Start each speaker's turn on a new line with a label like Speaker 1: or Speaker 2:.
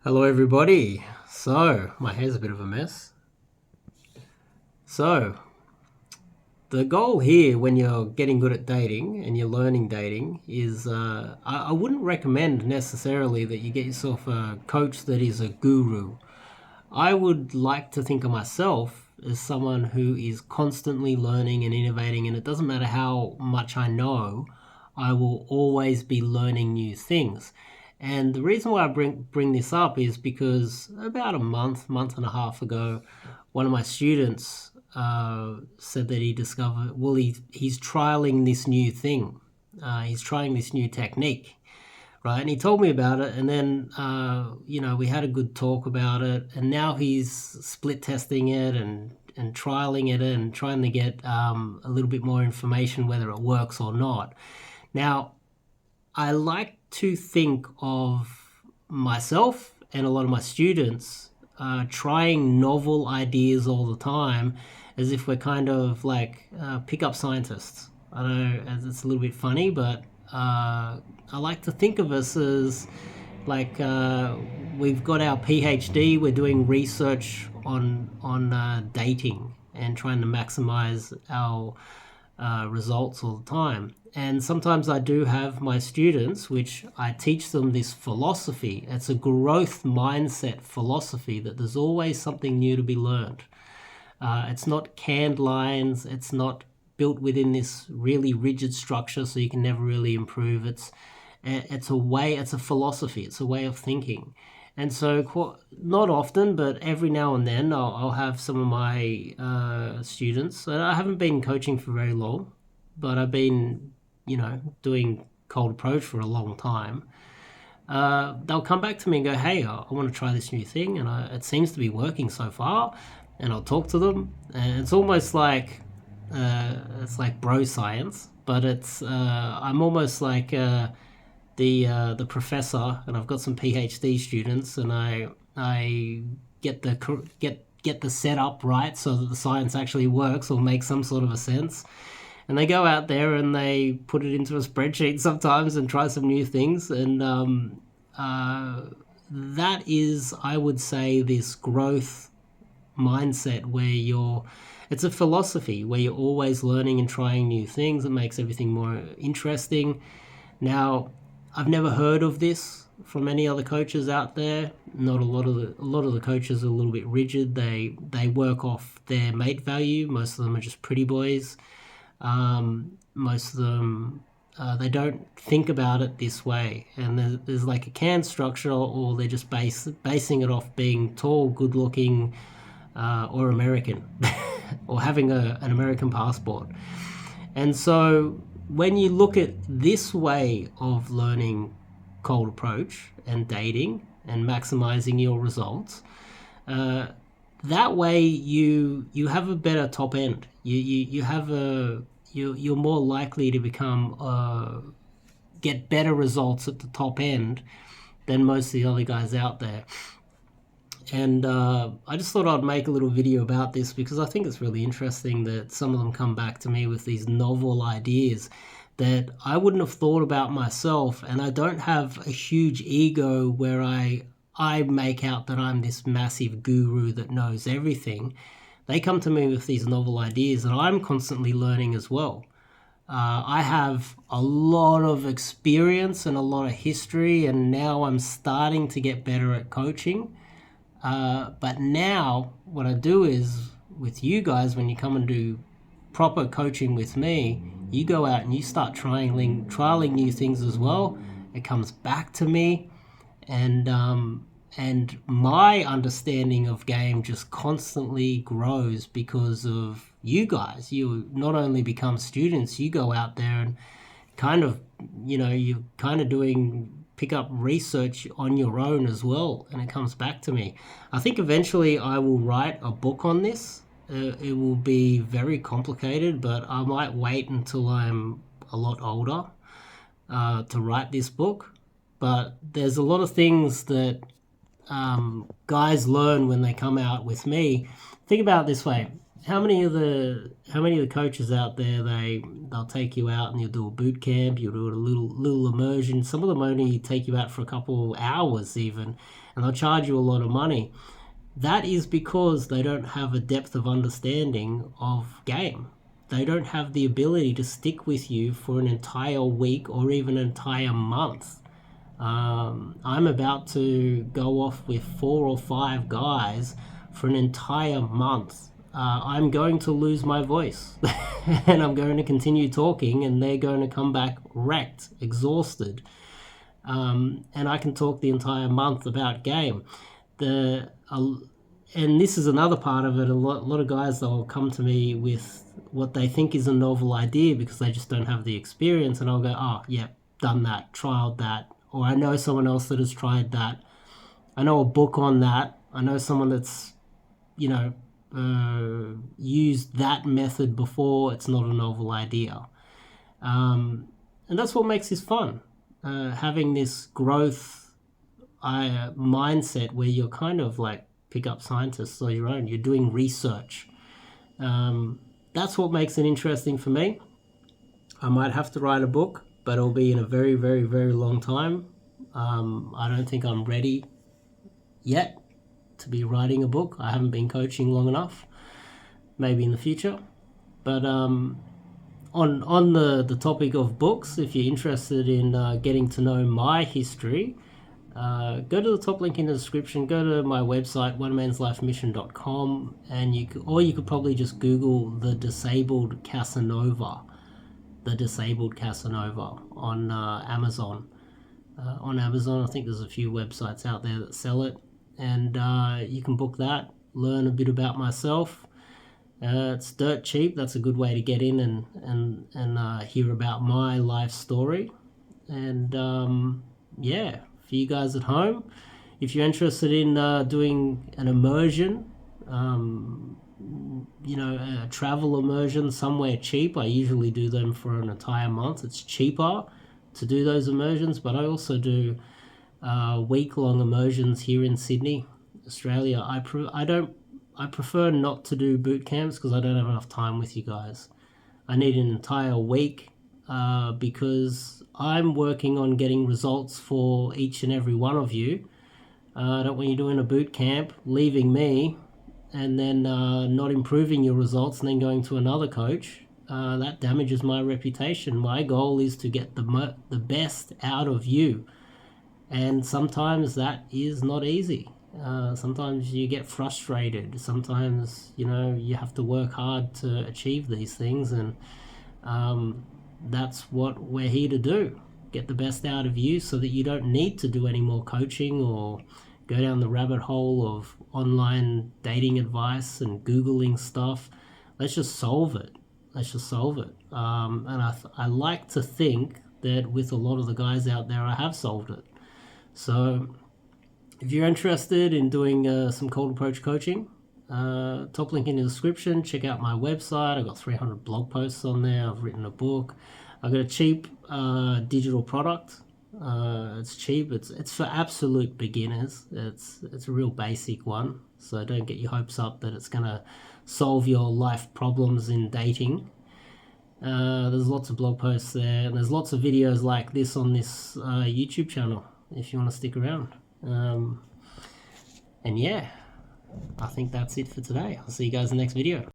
Speaker 1: Hello, everybody. So, my hair's a bit of a mess. So, the goal here when you're getting good at dating and you're learning dating is I wouldn't recommend necessarily that you get yourself a coach that is a guru. I would like to think of myself as someone who is constantly learning and innovating, and it doesn't matter how much I know, I will always be learning new things. And the reason why I bring this up is because about a month and a half ago, one of my students said that he discovered, well, he's trialing this new thing. He's trying this new technique, right? And he told me about it, and then we had a good talk about it, and now he's split testing it and trialing it and trying to get a little bit more information whether it works or not. Now, I like to think of myself and a lot of my students trying novel ideas all the time as if we're kind of like pickup scientists. I know it's a little bit funny, but I like to think of us as like we've got our PhD, we're doing research on dating and trying to maximize our results all the time. And sometimes I do have my students, which I teach them this philosophy. It's a growth mindset philosophy that there's always something new to be learned. It's not canned lines. It's not built within this really rigid structure, so you can never really improve. It's a way. It's a philosophy. It's a way of thinking. And so, not often, but every now and then, I'll have some of my students. And I haven't been coaching for very long, but I've been, doing cold approach for a long time. They'll come back to me and go, "Hey, I want to try this new thing, and it seems to be working so far." And I'll talk to them, and it's almost like it's like bro science, but I'm almost like the professor, and I've got some PhD students, and I get the setup right so that the science actually works or makes some sort of a sense. And they go out there and they put it into a spreadsheet sometimes and try some new things. And that is, I would say, this growth mindset where it's a philosophy where you're always learning and trying new things. It makes everything more interesting. Now, I've never heard of this from any other coaches out there. Not a lot of the coaches are a little bit rigid. They work off their mate value. Most of them are just pretty boys. Most of them they don't think about it this way, and there's like a canned structure, or they're just basing it off being tall, good looking, or American, or having an American passport. And so when you look at this way of learning cold approach and dating and maximizing your results, that way you have a better top end. You're more likely to get better results at the top end than most of the other guys out there. And I just thought I'd make a little video about this because I think it's really interesting that some of them come back to me with these novel ideas that I wouldn't have thought about myself. And I don't have a huge ego where I make out that I'm this massive guru that knows everything. They come to me with these novel ideas and I'm constantly learning as well. I have a lot of experience and a lot of history, and now I'm starting to get better at coaching. But now what I do is with you guys, when you come and do proper coaching with me, you go out and you start trialing new things as well. It comes back to me, and my understanding of game just constantly grows because of you guys. You not only become students, you go out there and kind of, you're kind of pick up research on your own as well, and it comes back to me. I think eventually I will write a book on this. It will be very complicated, but I might wait until I'm a lot older to write this book. But there's a lot of things that guys learn when they come out with me. Think about it this way. how many of the coaches out there, they'll take you out and you'll do a boot camp, you'll do a little immersion. Some of them only take you out for a couple hours even, and they'll charge you a lot of money. That is because they don't have a depth of understanding of game. They don't have the ability to stick with you for an entire week or even an entire month. I'm about to go off with 4 or 5 guys for an entire month. I'm going to lose my voice and I'm going to continue talking, and they're going to come back wrecked, exhausted. And I can talk the entire month about game. And this is another part of it. A lot of guys, they'll come to me with what they think is a novel idea because they just don't have the experience, and I'll go, oh yeah, done that, trialed that, or I know someone else that has tried that. I know a book on that. I know someone that's, used that method before. It's not a novel idea. And that's what makes this fun. Having this growth mindset where you're kind of like pick-up scientists on your own. You're doing research. That's what makes it interesting for me. I might have to write a book, but it'll be in a very, very, very long time. I don't think I'm ready yet to be writing a book. I haven't been coaching long enough. Maybe in the future. But on the topic of books, if you're interested in getting to know my history, go to the top link in the description. Go to my website, onemanslifemission.com, and you could probably just Google the disabled Casanova on Amazon. On Amazon, I think there's a few websites out there that sell it, and you can book that. Learn a bit about myself. It's dirt cheap. That's a good way to get in and hear about my life story. And yeah, for you guys at home, if you're interested in doing an immersion, a travel immersion somewhere cheap, I usually do them for an entire month. It's cheaper to do those immersions, but I also do week-long immersions here in Sydney, Australia. I prefer not to do boot camps because I don't have enough time with you guys. I need an entire week because I'm working on getting results for each and every one of you. I don't want you doing a boot camp, leaving me, and then not improving your results and then going to another coach. That damages my reputation. My goal is to get the best out of you. And sometimes that is not easy. Sometimes you get frustrated. Sometimes, you have to work hard to achieve these things. And that's what we're here to do. Get the best out of you so that you don't need to do any more coaching or go down the rabbit hole of online dating advice and Googling stuff. Let's just solve it. And I like to think that with a lot of the guys out there, I have solved it. So if you're interested in doing some cold approach coaching, top link in the description. Check out my website. I've got 300 blog posts on there. I've written a book. I've got a cheap digital product. It's cheap. It's for absolute beginners. It's a real basic one. So don't get your hopes up that it's going to solve your life problems in dating. There's lots of blog posts there, and there's lots of videos like this on this YouTube channel if you want to stick around. And yeah, I think that's it for today. I'll see you guys in the next video.